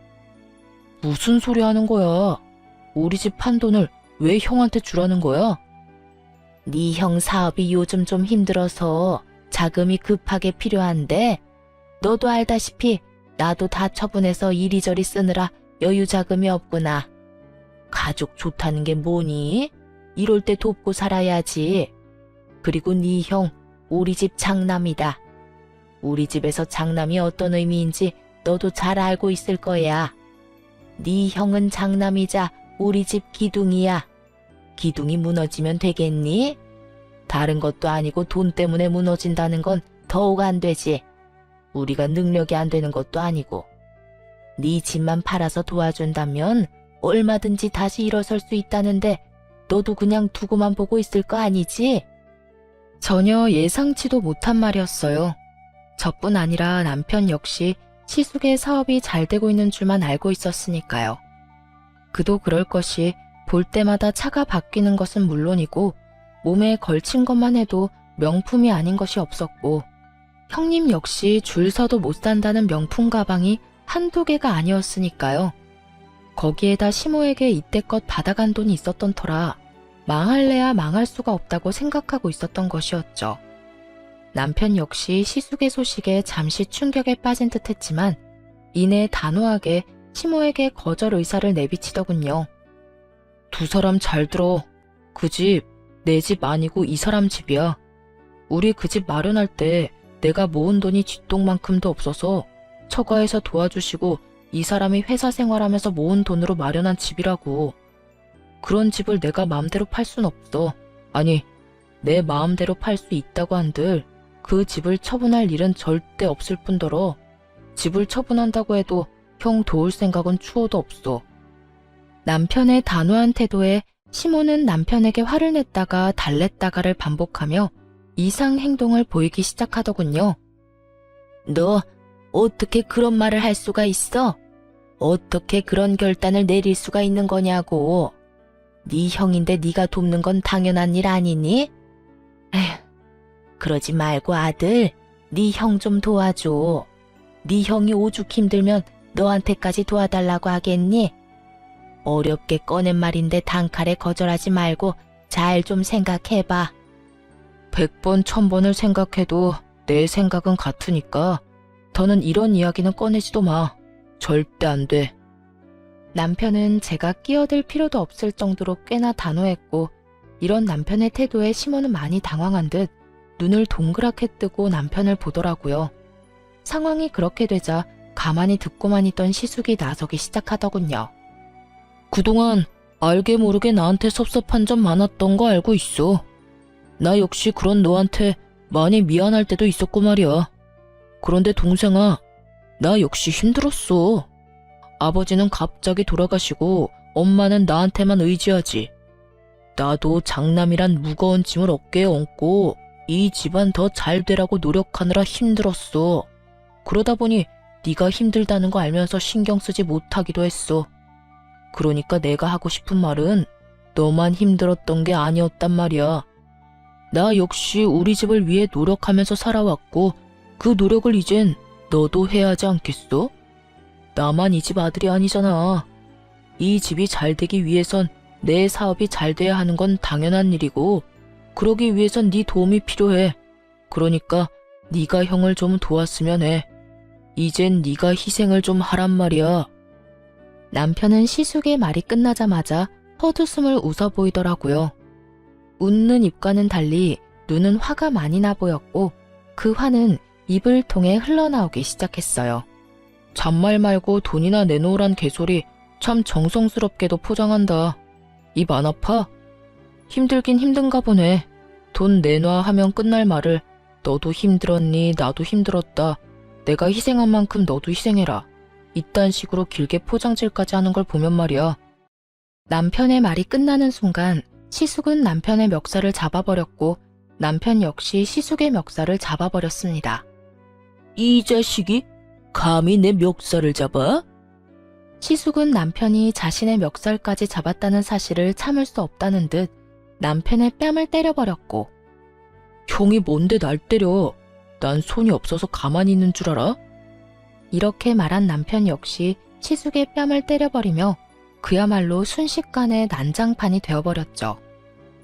무슨 소리 하는 거야? 우리 집 판 돈을 왜 형한테 주라는 거야? 네 형 사업이 요즘 좀 힘들어서 자금이 급하게 필요한데 너도 알다시피 나도 다 처분해서 이리저리 쓰느라 여유 자금이 없구나. 가족 좋다는 게 뭐니? 이럴 때 돕고 살아야지. 그리고 네 형 우리 집 장남이다. 우리 집에서 장남이 어떤 의미인지 너도 잘 알고 있을 거야. 네 형은 장남이자 우리 집 기둥이야. 기둥이 무너지면 되겠니? 다른 것도 아니고 돈 때문에 무너진다는 건 더욱 안 되지. 우리가 능력이 안 되는 것도 아니고. 네 집만 팔아서 도와준다면 얼마든지 다시 일어설 수 있다는데 너도 그냥 두고만 보고 있을 거 아니지? 전혀 예상치도 못한 말이었어요. 저뿐 아니라 남편 역시 시숙의 사업이 잘 되고 있는 줄만 알고 있었으니까요. 그도 그럴 것이 볼 때마다 차가 바뀌는 것은 물론이고 몸에 걸친 것만 해도 명품이 아닌 것이 없었고 형님 역시 줄 서도 못 산다는 명품 가방이 한두 개가 아니었으니까요. 거기에다 시모에게 이때껏 받아간 돈이 있었던 터라 망할래야 망할 수가 없다고 생각하고 있었던 것이었죠. 남편 역시 시숙의 소식에 잠시 충격에 빠진 듯 했지만 이내 단호하게 시모에게 거절 의사를 내비치더군요. 두 사람 잘 들어. 그 집, 내 집 아니고 이 사람 집이야. 우리 그 집 마련할 때 내가 모은 돈이 쥐똥만큼도 없어서 처가에서 도와주시고 이 사람이 회사 생활하면서 모은 돈으로 마련한 집이라고. 그런 집을 내가 마음대로 팔 순 없어. 아니, 내 마음대로 팔 수 있다고 한들 그 집을 처분할 일은 절대 없을 뿐더러 집을 처분한다고 해도 형 도울 생각은 추호도 없어. 남편의 단호한 태도에 시모는 남편에게 화를 냈다가 달랬다가를 반복하며 이상 행동을 보이기 시작하더군요. 너 어떻게 그런 말을 할 수가 있어? 어떻게 그런 결단을 내릴 수가 있는 거냐고. 네 형인데 네가 돕는 건 당연한 일 아니니? 에휴, 그러지 말고 아들, 네 형 좀 도와줘. 네 형이 오죽 힘들면 너한테까지 도와달라고 하겠니? 어렵게 꺼낸 말인데 단칼에 거절하지 말고 잘 좀 생각해봐. 100번, 1000번을 생각해도 내 생각은 같으니까 더는 이런 이야기는 꺼내지도 마. 절대 안 돼. 남편은 제가 끼어들 필요도 없을 정도로 꽤나 단호했고 이런 남편의 태도에 시모는 많이 당황한 듯 눈을 동그랗게 뜨고 남편을 보더라고요. 상황이 그렇게 되자 가만히 듣고만 있던 시숙이 나서기 시작하더군요. 그동안 알게 모르게 나한테 섭섭한 점 많았던 거 알고 있어. 나 역시 그런 너한테 많이 미안할 때도 있었고 말이야. 그런데 동생아, 나 역시 힘들었어. 아버지는 갑자기 돌아가시고 엄마는 나한테만 의지하지. 나도 장남이란 무거운 짐을 어깨에 얹고 이 집안 더 잘 되라고 노력하느라 힘들었어. 그러다 보니 네가 힘들다는 거 알면서 신경 쓰지 못하기도 했어. 그러니까 내가 하고 싶은 말은 너만 힘들었던 게 아니었단 말이야. 나 역시 우리 집을 위해 노력하면서 살아왔고 그 노력을 이젠 너도 해야 하지 않겠어? 나만 이 집 아들이 아니잖아. 이 집이 잘 되기 위해선 내 사업이 잘 돼야 하는 건 당연한 일이고 그러기 위해선 네 도움이 필요해. 그러니까 네가 형을 좀 도왔으면 해. 이젠 네가 희생을 좀 하란 말이야. 남편은 시숙의 말이 끝나자마자 헛웃음을 웃어 보이더라고요. 웃는 입과는 달리 눈은 화가 많이 나 보였고 그 화는 입을 통해 흘러나오기 시작했어요. 잔말 말고 돈이나 내놓으란 개소리 참 정성스럽게도 포장한다. 입 안 아파? 힘들긴 힘든가 보네. 돈 내놔 하면 끝날 말을 너도 힘들었니 나도 힘들었다. 내가 희생한 만큼 너도 희생해라. 이딴 식으로 길게 포장질까지 하는 걸 보면 말이야. 남편의 말이 끝나는 순간 시숙은 남편의 멱살을 잡아버렸고 남편 역시 시숙의 멱살을 잡아버렸습니다. 이 자식이 감히 내 멱살을 잡아? 시숙은 남편이 자신의 멱살까지 잡았다는 사실을 참을 수 없다는 듯 남편의 뺨을 때려버렸고, 형이 뭔데 날 때려? 난 손이 없어서 가만히 있는 줄 알아? 이렇게 말한 남편 역시 시숙의 뺨을 때려버리며 그야말로 순식간에 난장판이 되어버렸죠.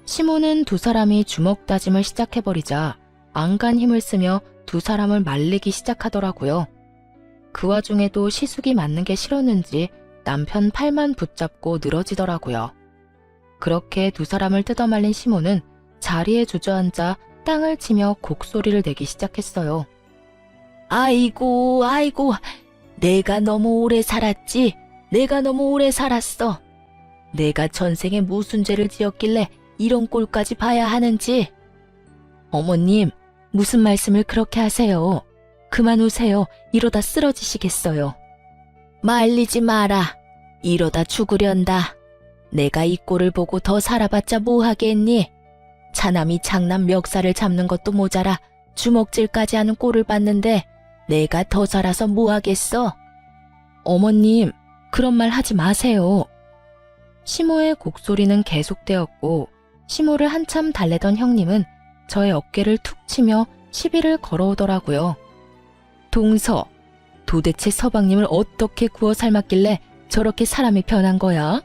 시모는 두 사람이 주먹 다짐을 시작해버리자 안간 힘을 쓰며 두 사람을 말리기 시작하더라고요. 그 와중에도 시숙이 맞는 게 싫었는지 남편 팔만 붙잡고 늘어지더라고요. 그렇게 두 사람을 뜯어말린 시모는 자리에 주저앉아 땅을 치며 곡소리를 내기 시작했어요. 아이고, 아이고, 내가 너무 오래 살았지. 내가 너무 오래 살았어. 내가 전생에 무슨 죄를 지었길래 이런 꼴까지 봐야 하는지. 어머님, 무슨 말씀을 그렇게 하세요? 그만 우세요. 이러다 쓰러지시겠어요. 말리지 마라. 이러다 죽으련다. 내가 이 꼴을 보고 더 살아봤자 뭐 하겠니? 차남이 장남 멱살을 잡는 것도 모자라 주먹질까지 하는 꼴을 봤는데 내가 더 살아서 뭐 하겠어? 어머님, 그런 말 하지 마세요. 시모의 곡소리는 계속되었고 시모를 한참 달래던 형님은 저의 어깨를 툭 치며 시비를 걸어오더라고요. 동서, 도대체 서방님을 어떻게 구워 삶았길래 저렇게 사람이 변한 거야?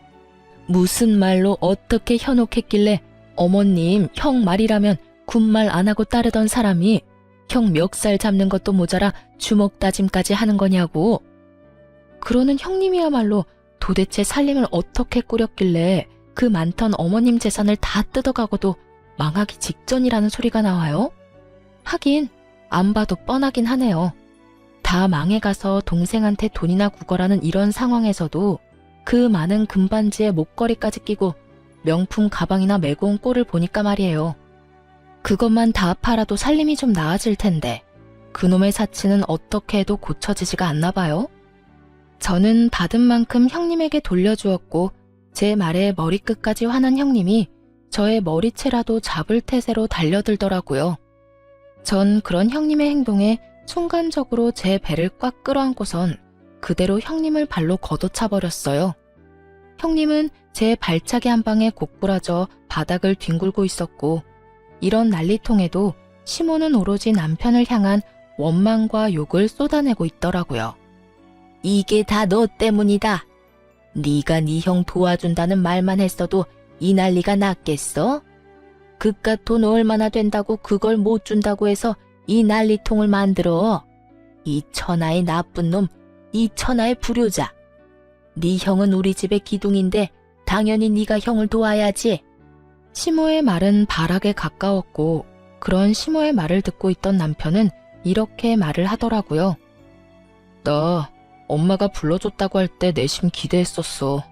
무슨 말로 어떻게 현혹했길래 어머님, 형 말이라면 군말 안 하고 따르던 사람이 형 멱살 잡는 것도 모자라 주먹 다짐까지 하는 거냐고. 그러는 형님이야말로 도대체 살림을 어떻게 꾸렸길래 그 많던 어머님 재산을 다 뜯어가고도 망하기 직전이라는 소리가 나와요? 하긴 안 봐도 뻔하긴 하네요. 다 망해가서 동생한테 돈이나 구걸하는 이런 상황에서도 그 많은 금반지에 목걸이까지 끼고 명품 가방이나 메고 온 꼴을 보니까 말이에요. 그것만 다 팔아도 살림이 좀 나아질 텐데 그놈의 사치는 어떻게 해도 고쳐지지가 않나 봐요. 저는 받은 만큼 형님에게 돌려주었고 제 말에 머리끝까지 화난 형님이 저의 머리채라도 잡을 태세로 달려들더라고요. 전 그런 형님의 행동에 순간적으로 제 배를 꽉 끌어안고선 그대로 형님을 발로 걷어차버렸어요. 형님은 제 발차기 한 방에 고꾸라져 바닥을 뒹굴고 있었고 이런 난리통에도 시모는 오로지 남편을 향한 원망과 욕을 쏟아내고 있더라고요. 이게 다 너 때문이다. 네가 네 형 도와준다는 말만 했어도 이 난리가 났겠어? 그깟 돈 얼마나 된다고 그걸 못 준다고 해서 이 난리통을 만들어. 이 천하의 나쁜 놈, 이 천하의 불효자. 네 형은 우리 집의 기둥인데 당연히 네가 형을 도와야지. 시모의 말은 발악에 가까웠고 그런 시모의 말을 듣고 있던 남편은 이렇게 말을 하더라고요. 나 엄마가 불러줬다고 할 때 내심 기대했었어.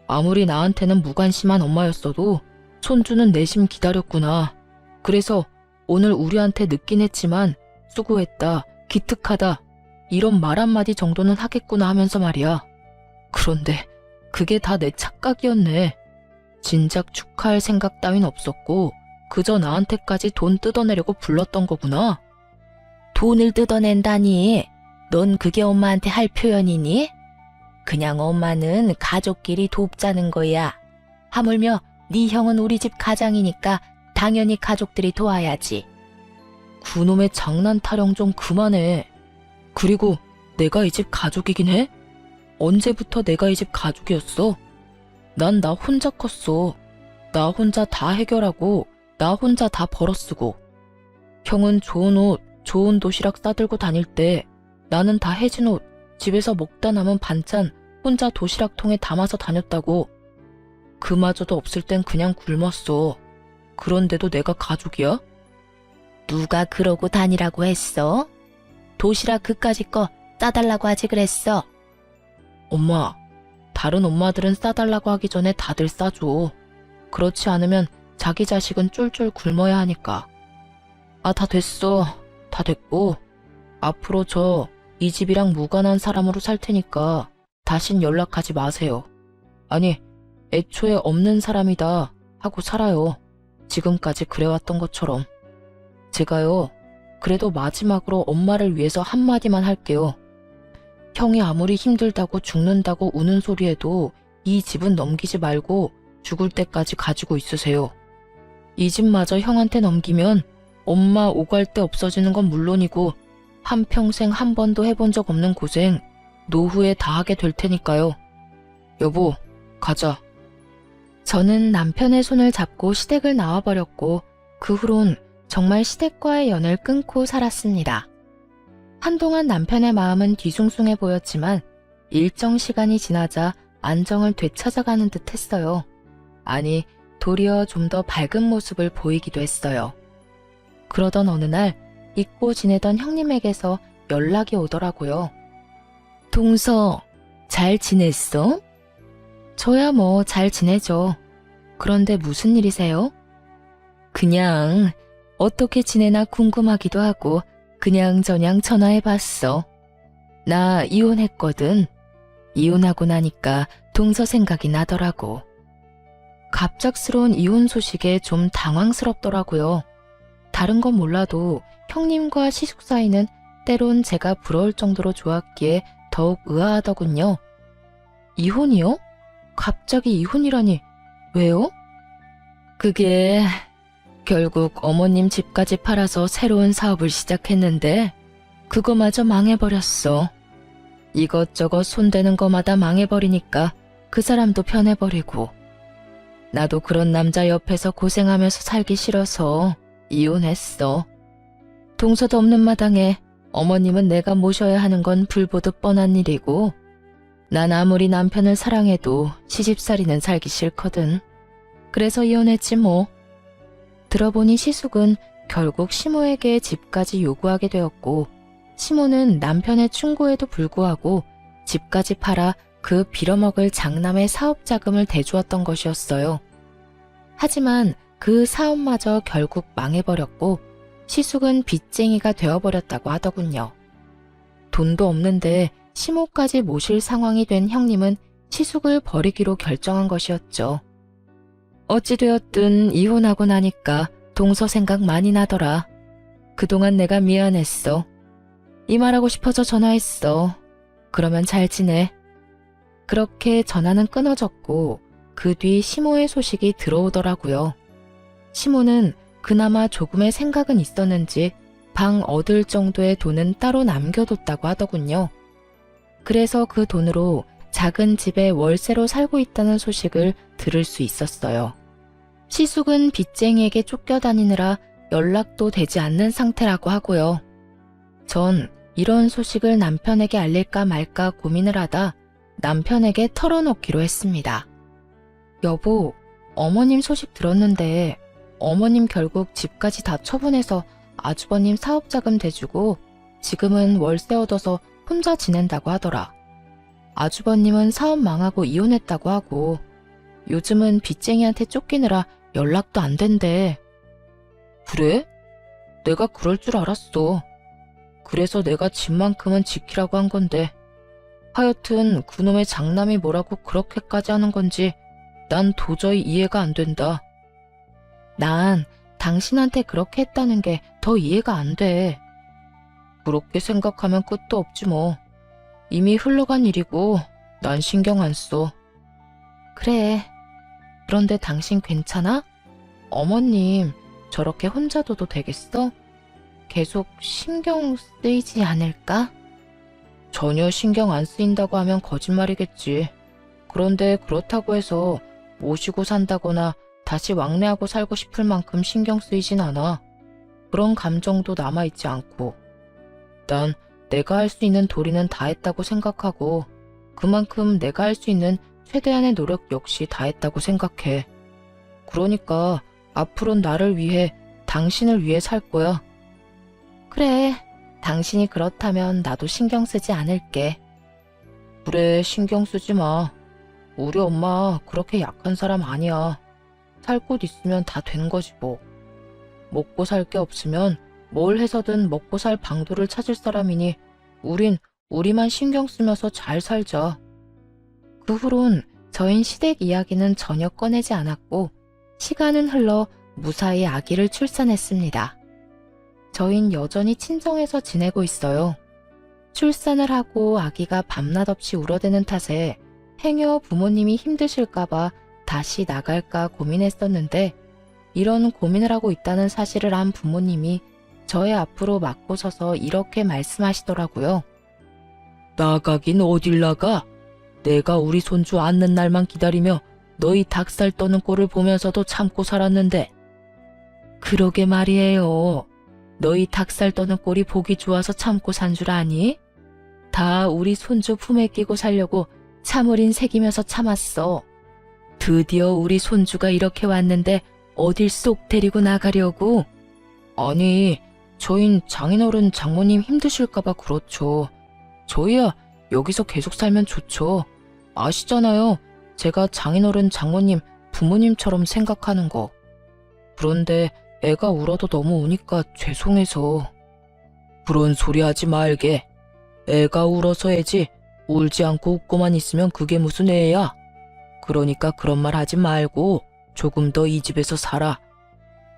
아무리 나한테는 무관심한 엄마였어도 손주는 내심 기다렸구나. 그래서 오늘 우리한테 늦긴 했지만 수고했다, 기특하다 이런 말 한마디 정도는 하겠구나 하면서 말이야. 그런데 그게 다 내 착각이었네. 진작 축하할 생각 따윈 없었고 그저 나한테까지 돈 뜯어내려고 불렀던 거구나. 돈을 뜯어낸다니. 넌 그게 엄마한테 할 표현이니? 그냥 엄마는 가족끼리 돕자는 거야. 하물며 네 형은 우리 집 가장이니까 당연히 가족들이 도와야지. 그놈의 장난 타령 좀 그만해. 그리고 내가 이 집 가족이긴 해? 언제부터 내가 이 집 가족이었어? 난 나 혼자 컸어. 나 혼자 다 해결하고 나 혼자 다 벌어쓰고. 형은 좋은 옷, 좋은 도시락 싸들고 다닐 때 나는 다 해진 옷, 집에서 먹다 남은 반찬 혼자 도시락통에 담아서 다녔다고. 그마저도 없을 땐 그냥 굶었어. 그런데도 내가 가족이야? 누가 그러고 다니라고 했어? 도시락 그까짓 거 싸달라고 하지 그랬어. 엄마, 다른 엄마들은 싸달라고 하기 전에 다들 싸줘. 그렇지 않으면 자기 자식은 쫄쫄 굶어야 하니까. 아, 다 됐어. 다 됐고 앞으로 저 이 집이랑 무관한 사람으로 살 테니까 다신 연락하지 마세요. 아니, 애초에 없는 사람이다 하고 살아요. 지금까지 그래왔던 것처럼. 제가요, 그래도 마지막으로 엄마를 위해서 한마디만 할게요. 형이 아무리 힘들다고 죽는다고 우는 소리에도 이 집은 넘기지 말고 죽을 때까지 가지고 있으세요. 이 집마저 형한테 넘기면 엄마 오갈 데 없어지는 건 물론이고 한평생 한 번도 해본 적 없는 고생 노후에 다 하게 될 테니까요. 여보, 가자. 저는 남편의 손을 잡고 시댁을 나와버렸고 그 후론 정말 시댁과의 연을 끊고 살았습니다. 한동안 남편의 마음은 뒤숭숭해 보였지만 일정 시간이 지나자 안정을 되찾아가는 듯 했어요. 아니, 도리어 좀 더 밝은 모습을 보이기도 했어요. 그러던 어느 날 잊고 지내던 형님에게서 연락이 오더라고요. 동서, 잘 지냈어? 저야 뭐 잘 지내죠. 그런데 무슨 일이세요? 그냥 어떻게 지내나 궁금하기도 하고 그냥저냥 전화해봤어. 나 이혼했거든. 이혼하고 나니까 동서 생각이 나더라고. 갑작스러운 이혼 소식에 좀 당황스럽더라고요. 다른 건 몰라도 형님과 시숙 사이는 때론 제가 부러울 정도로 좋았기에 더욱 의아하더군요. 이혼이요? 갑자기 이혼이라니, 왜요? 그게 결국 어머님 집까지 팔아서 새로운 사업을 시작했는데 그거마저 망해버렸어. 이것저것 손대는 거마다 망해버리니까 그 사람도 편해버리고 나도 그런 남자 옆에서 고생하면서 살기 싫어서 이혼했어. 동서도 없는 마당에 어머님은 내가 모셔야 하는 건 불보듯 뻔한 일이고 난 아무리 남편을 사랑해도 시집살이는 살기 싫거든. 그래서 이혼했지 뭐. 들어보니 시숙은 결국 시모에게 집까지 요구하게 되었고 시모는 남편의 충고에도 불구하고 집까지 팔아 그 빌어먹을 장남의 사업 자금을 대주었던 것이었어요. 하지만 그 사업마저 결국 망해버렸고 시숙은 빚쟁이가 되어버렸다고 하더군요. 돈도 없는데 시모까지 모실 상황이 된 형님은 시숙을 버리기로 결정한 것이었죠. 어찌되었든 이혼하고 나니까 동서 생각 많이 나더라. 그동안 내가 미안했어. 이 말하고 싶어서 전화했어. 그러면 잘 지내. 그렇게 전화는 끊어졌고 그 뒤 시모의 소식이 들어오더라고요. 시모는 그나마 조금의 생각은 있었는지 방 얻을 정도의 돈은 따로 남겨뒀다고 하더군요. 그래서 그 돈으로 작은 집에 월세로 살고 있다는 소식을 들을 수 있었어요. 시숙은 빚쟁이에게 쫓겨다니느라 연락도 되지 않는 상태라고 하고요. 전 이런 소식을 남편에게 알릴까 말까 고민을 하다 남편에게 털어놓기로 했습니다. 여보, 어머님 소식 들었는데 어머님 결국 집까지 다 처분해서 아주버님 사업자금 대주고 지금은 월세 얻어서 혼자 지낸다고 하더라. 아주버님은 사업 망하고 이혼했다고 하고 요즘은 빚쟁이한테 쫓기느라 연락도 안 된대. 그래? 내가 그럴 줄 알았어. 그래서 내가 집만큼은 지키라고 한 건데 하여튼 그놈의 장남이 뭐라고 그렇게까지 하는 건지 난 도저히 이해가 안 된다. 난 당신한테 그렇게 했다는 게 더 이해가 안 돼. 그렇게 생각하면 끝도 없지 뭐. 이미 흘러간 일이고 난 신경 안 써. 그래. 그런데 당신 괜찮아? 어머님 저렇게 혼자 둬도 되겠어? 계속 신경 쓰이지 않을까? 전혀 신경 안 쓰인다고 하면 거짓말이겠지. 그런데 그렇다고 해서 모시고 산다거나 다시 왕래하고 살고 싶을 만큼 신경 쓰이진 않아. 그런 감정도 남아있지 않고. 난 내가 할 수 있는 도리는 다 했다고 생각하고 그만큼 내가 할 수 있는 최대한의 노력 역시 다 했다고 생각해. 그러니까 앞으로는 나를 위해, 당신을 위해 살 거야. 그래, 당신이 그렇다면 나도 신경 쓰지 않을게. 그래, 신경 쓰지 마. 우리 엄마 그렇게 약한 사람 아니야. 살 곳 있으면 다 된 거지 뭐. 먹고 살 게 없으면 뭘 해서든 먹고 살 방도를 찾을 사람이니 우린 우리만 신경 쓰면서 잘 살자. 그 후론 저희 시댁 이야기는 전혀 꺼내지 않았고 시간은 흘러 무사히 아기를 출산했습니다. 저흰 여전히 친정에서 지내고 있어요. 출산을 하고 아기가 밤낮 없이 울어대는 탓에 행여 부모님이 힘드실까봐 다시 나갈까 고민했었는데 이런 고민을 하고 있다는 사실을 안 부모님이 저의 앞으로 맞고 서서 이렇게 말씀하시더라고요. 나가긴 어딜 나가? 내가 우리 손주 앉는 날만 기다리며 너희 닭살 떠는 꼴을 보면서도 참고 살았는데. 그러게 말이에요. 너희 닭살 떠는 꼴이 보기 좋아서 참고 산 줄 아니? 다 우리 손주 품에 끼고 살려고 참을인 새기면서 참았어. 드디어 우리 손주가 이렇게 왔는데 어딜 쏙 데리고 나가려고? 아니, 저흰 장인어른 장모님 힘드실까봐 그렇죠. 저희야 여기서 계속 살면 좋죠. 아시잖아요. 제가 장인어른 장모님 부모님처럼 생각하는 거. 그런데 애가 울어도 너무 우니까 죄송해서. 그런 소리 하지 말게. 애가 울어서 애지 울지 않고 웃고만 있으면 그게 무슨 애야. 그러니까 그런 말 하지 말고 조금 더 이 집에서 살아.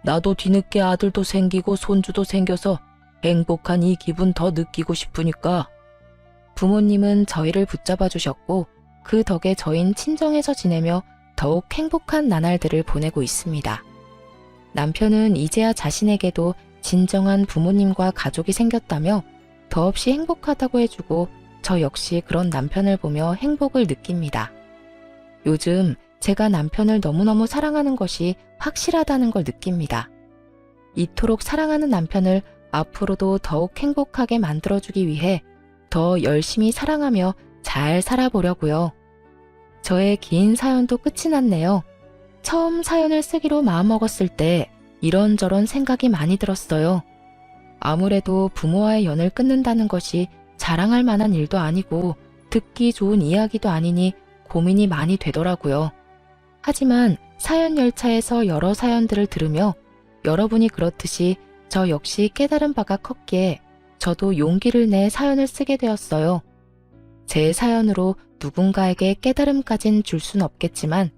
나도 뒤늦게 아들도 생기고 손주도 생겨서 행복한 이 기분 더 느끼고 싶으니까. 부모님은 저희를 붙잡아 주셨고 그 덕에 저흰 친정에서 지내며 더욱 행복한 나날들을 보내고 있습니다. 남편은 이제야 자신에게도 진정한 부모님과 가족이 생겼다며 더없이 행복하다고 해주고 저 역시 그런 남편을 보며 행복을 느낍니다. 요즘 제가 남편을 너무너무 사랑하는 것이 확실하다는 걸 느낍니다. 이토록 사랑하는 남편을 앞으로도 더욱 행복하게 만들어주기 위해 더 열심히 사랑하며 잘 살아보려고요. 저의 긴 사연도 끝이 났네요. 처음 사연을 쓰기로 마음먹었을 때 이런저런 생각이 많이 들었어요. 아무래도 부모와의 연을 끊는다는 것이 자랑할 만한 일도 아니고 듣기 좋은 이야기도 아니니 고민이 많이 되더라고요. 하지만 사연 열차에서 여러 사연들을 들으며 여러분이 그렇듯이 저 역시 깨달은 바가 컸기에 저도 용기를 내 사연을 쓰게 되었어요. 제 사연으로 누군가에게 깨달음까진 줄 순 없겠지만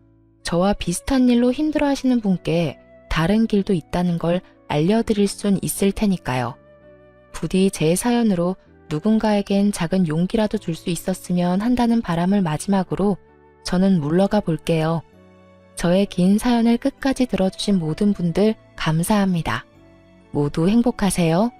저와 비슷한 일로 힘들어하시는 분께 다른 길도 있다는 걸 알려드릴 순 있을 테니까요. 부디 제 사연으로 누군가에겐 작은 용기라도 줄 수 있었으면 한다는 바람을 마지막으로 저는 물러가 볼게요. 저의 긴 사연을 끝까지 들어주신 모든 분들 감사합니다. 모두 행복하세요.